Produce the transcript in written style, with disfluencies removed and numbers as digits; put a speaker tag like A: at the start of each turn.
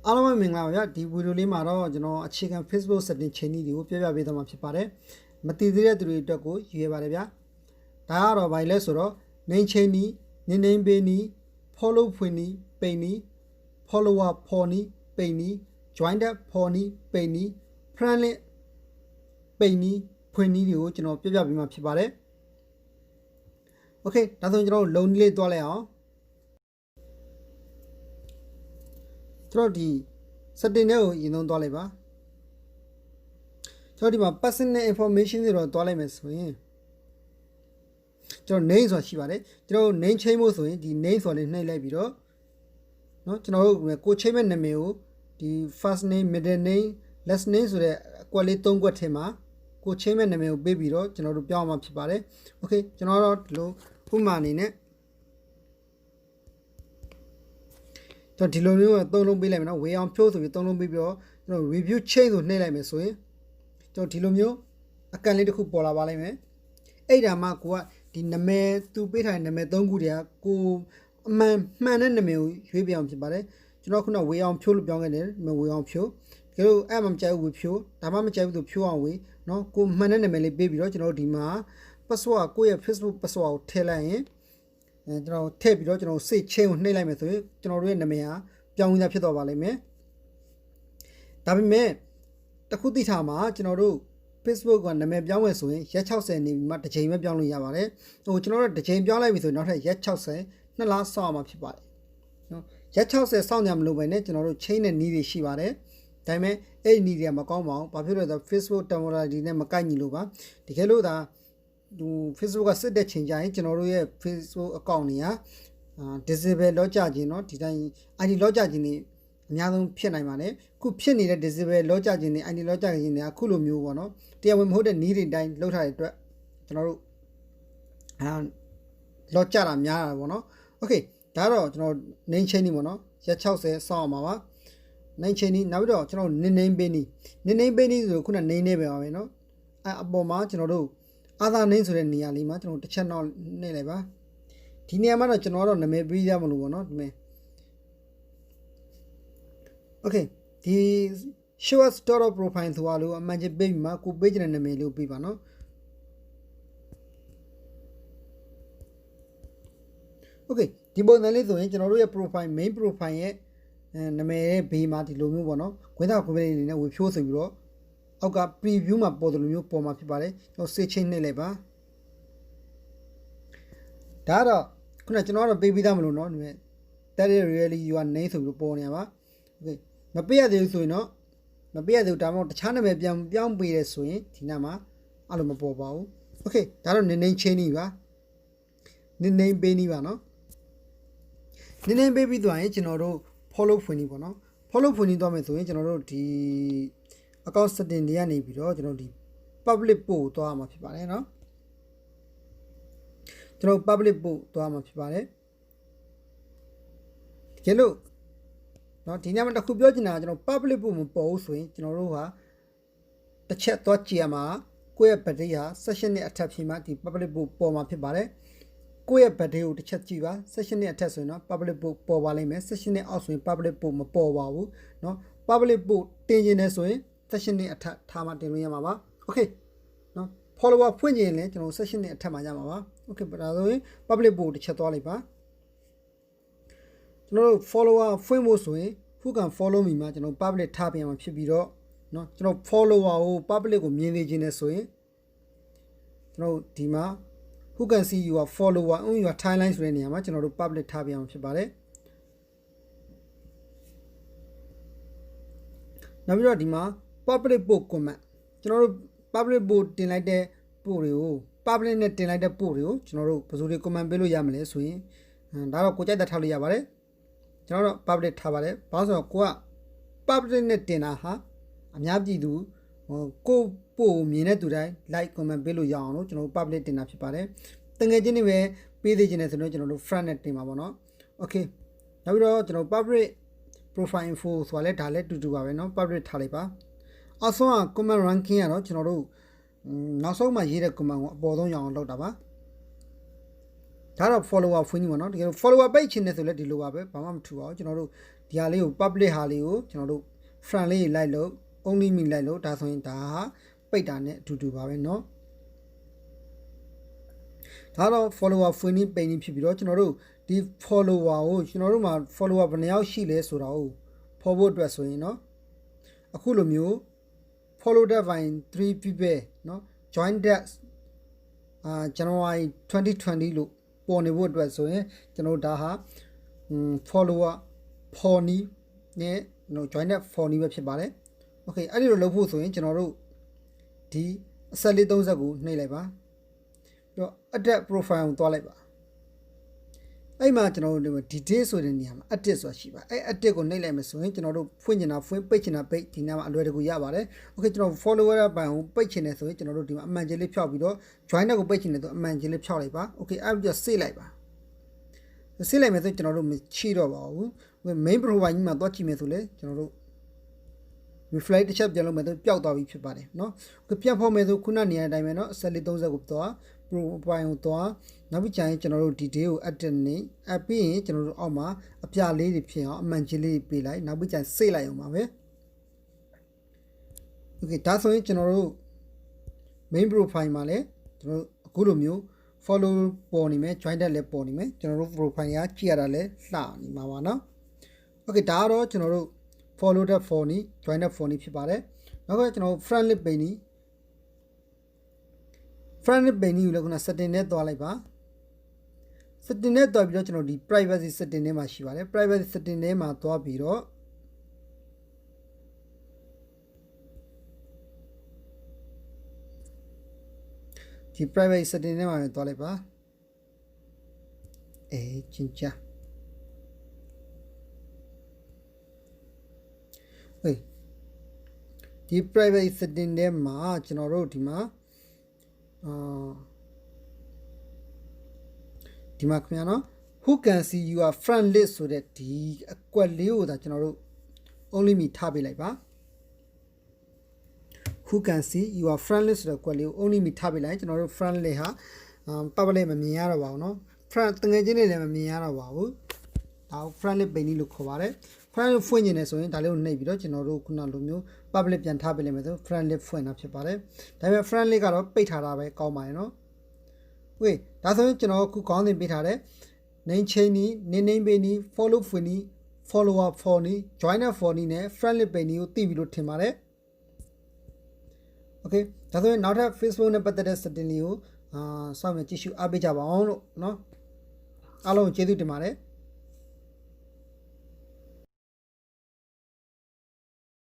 A: အားလုံးပဲမင်္ဂလာပါဗျာဒီဗီဒီယိုလေးမှာတော့ကျွန်တော်အခြေခံ Facebook setting ချိန်ကြီးတွေကိုပြပြပေးသွားမှာဖြစ်ပါတယ်မတည်သေးတဲ့သူတွေအတွက်ကိုရွေးပါတယ်ဗျာဒါကတော့ဘာလဲဆိုတော့ name ချိန်ကြီး name ပေးနီး follow ဖွင့်နီးပိန်နီး follower ဖော်နီးပိန်နီး joined ဖော်နီးပိန်နီး friend ပိန်နီးဖွင့်နီးတွေကိုကျွန်တော်ပြပြပေးမှာဖြစ်ပါတယ်โอเคဒါဆိုရင်ကျွန်တော်လုံနည်းလေးတွားလိုက်အောင်ကျွန်တော်ဒီ setting တွေကိုရင်သုံးသွားလိုက်ပါကျွန်တော်ဒီမှာ personal information တွေတော့တွားလိုက်မယ်ဆိုရင်ကျွန်တော် name ဆိုတာရှိပါတယ်ကျွန်တော် name ချိန်ဖို့ဆိုရင်ဒီ name ဆိုတာလေးနှိပ်လိုက်ပြီးတော့เนาะကျွန်တော်တို့ကိုချိန်မဲ့နာမည်ကိုဒီ first name middle name last name ဆိုတဲ့အကွက်လေး၃ကွက်ထဲမှာကိုချိန်မဲ့နာမည်ကိုပေးပြီးတော့ကျွန်တော်တို့ပြောင်းမှာဖြစ်ပါတယ်โอเคကျွန်တော်တို့ဒီလိုဥပမာအနေနဲ့တော့ဒီလိုမျိုးသုံးလုံးပေးလိုက်မယ်နော်ဝေအောင်ဖြိုးဆိုပြီးသုံးလုံးပေးပြီးတော့ကျွန်တော် review chain ဆိုနှိပ်လိုက်မယ်ဆိုရင်ကျွန်တော်ဒီလိုမျိုးအကန်လေးတစ်ခုပေါ်လာပါလိမ့်မယ်အဲ့ဒါမှကိုကဒီနာမည်သူပေးထားတဲ့နာမည်၃ခုတည်းကကိုအမှန်တဲ့နာမည်ကိုရွေးပြအောင်ဖြစ်ပါတယ်ကျွန်တော်ခုနဝေအောင်ဖြိုးလို့ပြောင်းခဲ့တယ်ဝေအောင်ဖြိုးတကယ်လို့အဲ့မှမကြိုက်ဘူးဝေဖြိုးဒါမှမကြိုက်ဘူးဆိုဖြိုးအောင်ဝေနော်ကိုမှန်တဲ့နာမည်လေးပေးပြီးတော့ကျွန်တော်ဒီမှာ password ကိုရဲ့ Facebook password ကိုထည့်လိုက်ရင်ကျွန်တော်ထည့်ပြီးတော့ကျွန်တော်စိတ်ချင်းကိုနှိပ်လိုက်မယ်ဆိုရင်ကျွန်တော်တို့ရဲ့နာမည်ဟာပြောင်းဝင်ဖြစ်သွားပါလိမ့်မယ်ဒါပေမဲ့တခုသိထားမှာကျွန်တော်တို့ Facebook ကနာမည်ပြောင်းဝင်ဆိုရင်ရက်60နေပြီးမှတစ်ချိန်ပဲပြောင်းလို့ရပါတယ်ဟိုကျွန်တော်တို့တစ်ချိန်ပြောင်းလိုက်ပြီဆိုရင်နောက်ထပ်ရက်60နှစ်လစောင့်မှာဖြစ်ပါတယ်နော်ရက်60စောင့်ကြမလို့ပဲねကျွန်တော်တို့ chain နဲ့နီးတွေရှိပါတယ်ဒါပေမဲ့အဲ့ဒီနီးတွေကမကောင်းပါဘူးဘာဖြစ်လို့လဲဆိုတော့ Facebook temporary နဲ့မကိုက်ညီလို့ပါတကယ်လို့ဒါဟို Facebook ကစစ်တဲ့ချိန်ကြရင်ကျွန်တော်တို့ရဲ့ Facebook account တွေကdisable လောက်ကြခြင်းเนาะဒီတိုင်း ID လောက်ကြခြင်းတွေအများဆုံးဖြစ်နိုင်ပါတယ်ခုဖြစ်နေတဲ့ disable လောက်ကြခြင်းတွေ ID လောက်ကြခြင်းတွေကခုလိုမျိုးပေါ့เนาะတရားဝင်မဟုတ်တဲ့နီးတွေတိုင်းလောက်ထားတဲ့အတွက်ကျွန်တော်တို့လောက်ကြတာများတာပေါ့เนาะ Okay ဒါတော့ကျွန်တော် name chain နေပေါ့เนาะရက်60စောင့်အောင်ပါ name chain နေနောက်ပြီးတော့ကျွန်တော် name ပေးနေဆိုခုန name နဲ့ပဲပါပဲเนาะအပေါ်မှာကျွန်တော်တို့other name ဆိုတဲ့နေရာလေးမှာကျွန်တော်တစ်ချက်တော့နှိပ်လိုက်ပါဒီနေရာမှာတော့ကျွန်တော်တော့နာမည်ပေးရမလို့ပေါ့နော်ဒီမဲ့ Okay ဒီ show us store of profile ဆိုတာလို့အမှန်ချင်းပေးပြီးမှကိုပေးချင်တဲ့နာမည်လေးကိုပေးပါနော် Okay ဒီပုံစံလေးဆိုရင်ကျွန်တော်တို့ရဲ့ profile main profile ရဲ့နာမည်ရဲ့ဘေးမှာဒီလိုမျိုးပေါ့နော်ခွင့်သာခွင့်ပေးနေနဲ့ဝေဖြိုးဆိုပြီးတော့အောက်က preview မှာပေါ်တယ်လို့မျိုးပေါ်မှာဖြစ်ပါတယ်ကျွန်တော် search နှိပ်လိုက်ပါဒါတော့ခုနကျွန်တော်တော့ပေးပြီးသားမလို့เนาะဒီမဲ့ that is really your name ဆိုပြီးပေါ်နေပါ Okay မပေးရသေးဘူးဆိုရင်တော့မပေးရသေးဘူးဒါမှမဟုတ်တခြားနာမည်ပြောင်းပေးရဲဆိုရင်ဒီနားမှာအဲ့လိုမပေါ်ပါဘူး Okay ဒါတော့ name chain နေပါ name ပေးနေပါเนาะ name ပေးပြီးသွားရင်ကျွန်တော်တို့ follow ဖွင့်နေပေါ့เนาะ follow ဖွင့်နေသွားမယ်ဆိုရင်ကျွန်တော်တို့ဒီ account setting တွေကနေပြီးတော့ကျွန်တော်ဒီ public post သွားမှာဖြစ်ပါတယ်เนาะကျွန်တော် public post သွားမှာဖြစ်ပါတယ်တကယ်လို့เนาะဒီနေ့မှတစ်ခုပြောချင်တာကကျွန်တော် public post မပေါ်ဘူးဆိုရင်ကျွန်တော်တို့ဟာတစ်ချက်သွားကြည့်ရမှာကိုယ့်ရဲ့ battery ဟာ session နဲ့အထက်ဖြစ်မှဒီ public post ပေါ်မှာဖြစ်ပါတယ်ကိုယ့်ရဲ့ battery ကိုတစ်ချက်ကြည့်ပါ session နဲ့အထက်ဆိုရင်တော့ public post ပေါ်ပါလိမ့်မယ် session နဲ့အောက်ဆိုရင် public post မပေါ်ပါဘူးเนาะ public post တင်ခြင်းနဲ့ဆိုရင် session နဲ့အထက်ထားမှတင်လို့ရမှာပါ okay เนาะ follower ဖွင့်ခြင်းလည်းကျွန်တော် session နဲ့အထက်မှာရမှာပါ okay ဒါဆိုရင် public post တစ်ချက်သွားလိုက်ပါကျွန်တော်တို့ follower ဖွင့်ဖို့ဆိုရင် who can follow me မှာကျွန်တော် public ထားပြန်မှာဖြစ်ပြီးတော့เนาะကျွန်တော် follower ကို public ကိုမြင်နေခြင်းနဲ့ဆိုရင်ကျွန်တော်ဒီမှာ who can see your follower on your timeline ဆိုတဲ့နေရာမှာကျွန်တော်တို့ public ထားပြန်မှာဖြစ်ပါတယ်နောက်ပြီးတော့ဒီမှာ public post comment ကျွန်တော်တို့ public post တင်လိုက်တဲ့ post တွေကို public နဲ့တင်လိုက်တဲ့ post တွေကိုကျွန်တော်တို့ဘယ်လိုတွေ comment ပေးလို့ရမလဲဆိုရင်ဒါတော့ကိုကြိုက်တဲ့ထားလို့ရပါတယ်ကျွန်တော်တို့ public ထားပါတယ်ဘာလို့ဆိုတော့ကိုက public နဲ့တင်တာဟာအများပြည်သူကိုပို့မြင်တဲ့သူတိုင်း like comment ပေးလို့ရအောင်လို့ကျွန်တော်တို့ public တင်တာဖြစ်ပါတယ်တကယ်ချင်းနေပဲပေးသေးခြင်းနဲ့ဆိုတော့ကျွန်တော်တို့ friend နဲ့တင်ပါပေါ့နော် okay နောက်ပြီးတော့ကျွန်တော် public profile info ဆိုတာလဲဒါလဲတူတူပါပဲเนาะ public ထားလိုက်ပါအောက်ဆုံးက comment ranking ကတော့ကျွန်တော်တို့နောက်ဆုံးမှရေးတဲ့ comment ကိုအပေါ်ဆုံးရအောင်လုပ်တာပါ ဒါတော့ follower ဖွင့်နေပါနော်တကယ်လို့ follower ပိတ်ချင်တယ်ဆိုလည်းဒီလိုပါပဲဘာမှမထူပါဘူးကျွန်တော်တို့ဒီဟာလေးကို public ဟာလေးကိုကျွန်တော်တို့ friend လေးလိုက်လို့ only me လိုက်လို့ဒါဆိုရင်ဒါဟာပိတ်တာနဲ့အတူတူပါပဲเนาะဒါတော့ follower ဖွင့်နေပိတ်နေဖြစ်ပြီးတော့ကျွန်တော်တို့ဒီ follower ကိုကျွန်တော်တို့မှာ follower ဘယ်နှယောက်ရှိလဲဆိုတာကိုဖော်ဖို့အတွက်ဆိုရင်เนาะအခုလိုမျိုး follow that by 3 people เนาะ join that January 2020လို့ပေါ်နေဖို့အတွက်ဆိုရင်ကျွန်တော်ဒါဟာ follower 4နီးနဲ့ join that 4နီးပဲဖြစ်ပါတယ် okay အဲ့ဒီလိုလုပ်ဖို့ဆိုရင်ကျွန်တော်တို့ဒီအဆက်လေး30ကိုနှိပ်လိုက်ပါပြီးတော့ edit profile ကိုတွားလိုက်ပါအဲ့မှာကျွန်တော်တို့ detail ဆိုတဲ့နေရာမှာ edit ဆိုတာရှိပါအဲ့ edit ကိုနှိပ်လိုက်မယ်ဆိုရင်ကျွန်တော်တို့ဖွင့်ချင်တာဖွင့်ပိတ်ချင်တာပိတ်ဒီနားမှာအလွယ်တကူရပါတယ် okay ကျွန်တော် follower ဘန်ကိုပိတ်ချင်တယ်ဆိုရင်ကျွန်တော်တို့ဒီမှာအမှန်ကြီးလေးဖြောက်ပြီးတော့ join ကိုပိတ်ချင်တယ်ဆိုအမှန်ကြီးလေးဖြောက်လိုက်ပါ okay အဲ့ပြီးတော့ save လိုက်ပါsave လိုက်မယ်ဆိုကျွန်တော်တို့မရှိတော့ပါဘူး main profile ကြီးမှာတွားကြည့်မယ်ဆိုလေကျွန်တော်တို့ reflect တစ်ချက်ပြန်လုပ်မယ်ဆိုပျောက်သွားပြီဖြစ်ပါတယ်เนาะပြန်ဖော်မယ်ဆိုခုနနေရာအတိုင်းပဲเนาะဆက်လေး30ကိုသွား profile ကိုသွားနောက်ပြီးကျရင်ကျွန်တော်တို့ detail ကို edit နေအပ်ပြီးရင်ကျွန်တော်တို့အောက်မှာအပြလေးတွေဖြစ်အောင်အမှန်ကြီးလေးပေးလိုက်နောက်ပြီးကျရင် save လိုက်အောင်ပါပဲ okay ဒါဆိုရင်ကျွန်တော်တို့ main profile မှာလည်းကျွန်တော်တို့အခုလိုမျိုး follow ပေါ်နေမယ် join တက်လည်းပေါ်နေမယ်ကျွန်တော်တို့ profile ကကြည့်ရတာလည်းလှနေမှာပါเนาะ okay ဒါကတော့ကျွန်တော်တို့ follow that for နီ join that for နီဖြစ်ပါတယ်နောက်ကကျွန်တော် friendly page နီ friendly page နီကိုလည်းခုန setting နဲ့တွားလိုက်ပါ setting နဲ့တွားပြီးတော့ကျွန်တော်ဒီ privacy setting ထဲမှာရှိပါတယ် privacy setting ထဲမှာတွားပြီးတော့ဒီ privacy setting ထဲမှာတွားလိုက်ပါချင်းချာဒီ private setting ထဲမှာကျွန်တော်တို့ဒီမှာဒီမှာခင်ဗျာနော် who can see your friend list ဆိုတဲ့ဒီအကွက်လေးကိုဒါကျွန်တော်တို့ only me ထားပေးလိုက်ပါ who can see your friend list ဆိုတဲ့ကွက်လေးကို only me ထားပေးလိုက်ကျွန်တော်တို့ friend list ဟာ public မမြင်ရတော့ပါဘူးเนาะ friend တကယ်ချင်းတွေလည်းမမြင်ရတော့ပါဘူးဒါကို friend list ပိတ်နည်းလို့ခေါ်ပါတယ် friend list ဖွင့်နေတယ်ဆိုရင်ဒါလေးကိုနှိပ်ပြီးတော့ကျွန်တော်တို့ခုနလိုမျိုး public ပြန်ထားပေးလိမ့်မယ်ဆို friend list ဖွင့်တာဖြစ်ပါတယ်ဒါပေမဲ့ friend list ကတော့ပိတ်ထားတာပဲကောင်းပါတယ်เนาะ okay ဒါဆိုရင်ကျွန်တော်ခုခေါင်းစဉ်ပေးထားတယ် name change နီ name page နီ follow ဖွင့်နီ follower for နီ joiner for နီနဲ့ friend list ပိတ်နီကိုသိပြီလို့ထင်ပါတယ် okay ဒါဆိုရင်နောက်ထပ် Facebook နဲ့ပတ်သက်တဲ့ setting လေးကိုစောင့်မျှော်ကြည့်ရှုအားပေးကြပါအောင်လို့เนาะအားလုံးကျေးဇူးတင်ပါတယ်